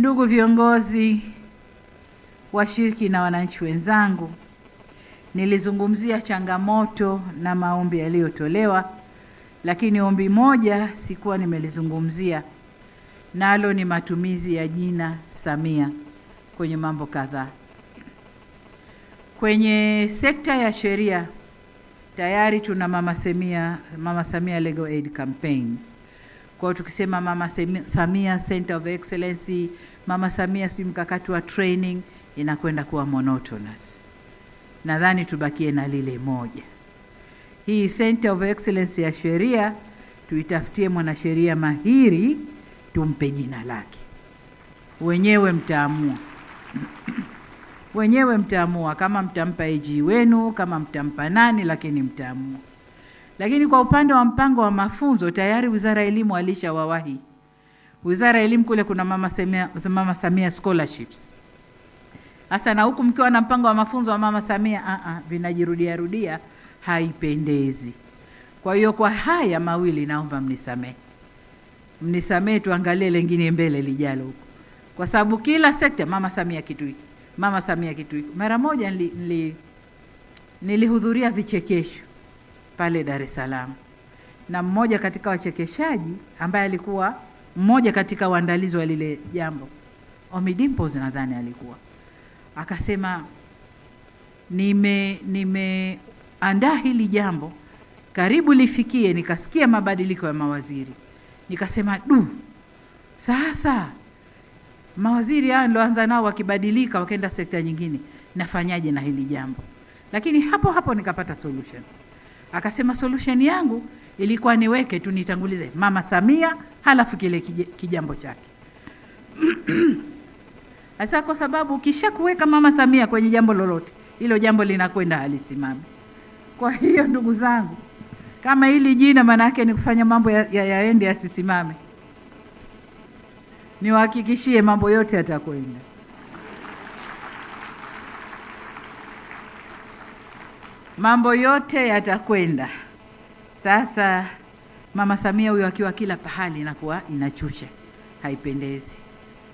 Ndugu viongozi, washiriki na wananchi wenzangu, nilizungumzia changamoto na maombi yaliyotolewa, lakini ombi moja sikuwa nimelizungumzia, nalo ni matumizi ya jina Samia kwenye mambo kadhaa. Kwenye sekta ya sheria tayari tuna Mama Samia Legal Aid Campaign. Kwa tukisema Mama Samia Center of Excellency, Mama Samia si mkakati wa training, inakwenda kuwa monotonous. Nadhani tubakie na lile moja. Hii Center of Excellence ya sheria tuitafutie mwanasheria mahiri, tumpe jina lake. Wenyewe mtaamua. Wenyewe mtaamua kama mtampa AG wenu, kama mtampa nani, lakini mtaamua. Lakini kwa upande wa mpango wa mafunzo tayari Wizara ya Elimu alishawawahi. Wizara ya Elimu kule kuna Mama Samia scholarships. Hasa na huku mkiwa na mpango wa mafunzo wa Mama Samia, vinajirudia, haipendezi. Kwa hiyo kwa haya mawili naomba mnisamee. Mnisamee, tuangalie lengine mbele lijalo huko. Kwa sababu kila sekta Mama Samia kitu hiki, Mama Samia kitu hiki. Mara moja nilihudhuria vichekesho pale Dar es Salaam. Na mmoja katika wachekeshaji ambaye alikuwa mmoja katika waandalizi wa lile jambo, Ommy Dimpoz nadhani alikuwa, akasema nimeandaa hili jambo karibu lifikie, nikasikia mabadiliko ya mawaziri. Nikasema sasa mawaziri hao ndio anza nao wakibadilika wakaenda sekta nyingine, nafanyaje na hili jambo? Lakini hapo nikapata solution. Akasema solution yangu ilikuwa niweke tu nitangulize Mama Samia halafu kile kijambo chake. Asa kwa sababu ukisha kuweka Mama Samia kwenye jambo lolote, hilo jambo linakwenda halisimami. Kwa hiyo ndugu zangu, kama hili jina maana yake ni kufanya mambo yaende yasisimame, niwahakikishie mambo yote yatakwenda. Mambo yote yatakwenda. Sasa Mama Samia huyo akiwa kila pahali inakuwa inachucha, haipendezi.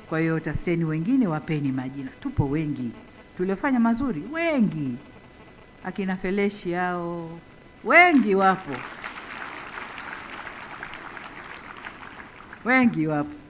Kwa hiyo tafuteni wengine, wapeni majina. Tupo wengi tuliofanya mazuri, wengi. Akina Feleshi hao wengi wapo, wengi wapo.